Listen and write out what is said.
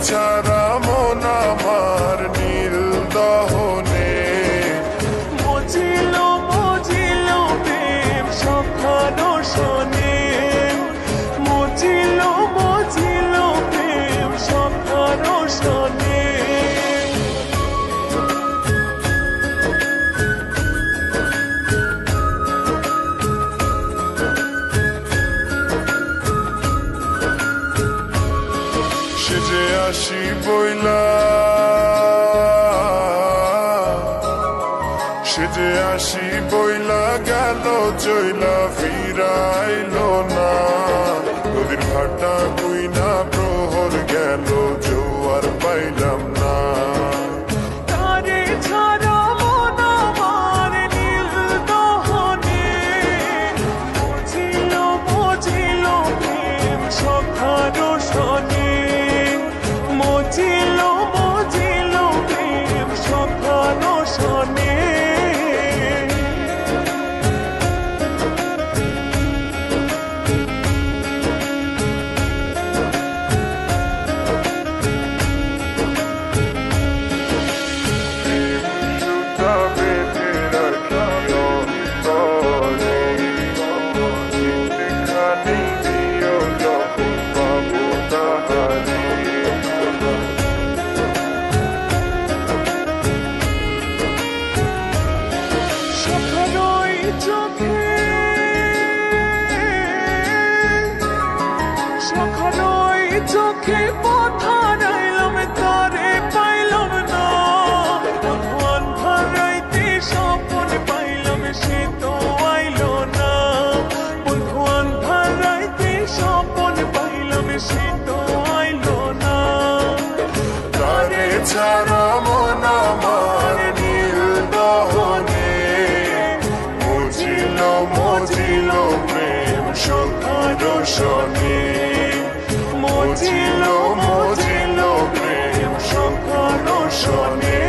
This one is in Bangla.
ছাড়া মন আমার নীল দহনে মজিল মজিল প্রেম সখানো শোনে মজিল মজিল প্রেম সখানো শোনে সেজে আসি বইলা সেজে আসি বইলা গেল জইলা ফিরাইলো না নদীর ভাটা বুইনা প্রহর গেল জোয়ার পাইলাম না তারে ছাড়া মন আমার নীল দহনে মজিল মজিল প্রেম সখানো শোনে মজিল মজিল প্রেম সখানো শোনে চোখে কথা রাইলাম তারে পাইলাম না ভগবান ভারাইতে স্বপন পাইলাম সে তো আইলো না ভগবান ভারাইতে স্বপন পাইলাম সে তো আইলো না তারে ছাড়া মন আমার নীল দহনে মজিল মজিল প্রেম সখানো শোনে মজিল মজিল প্রেম সখানো শোনে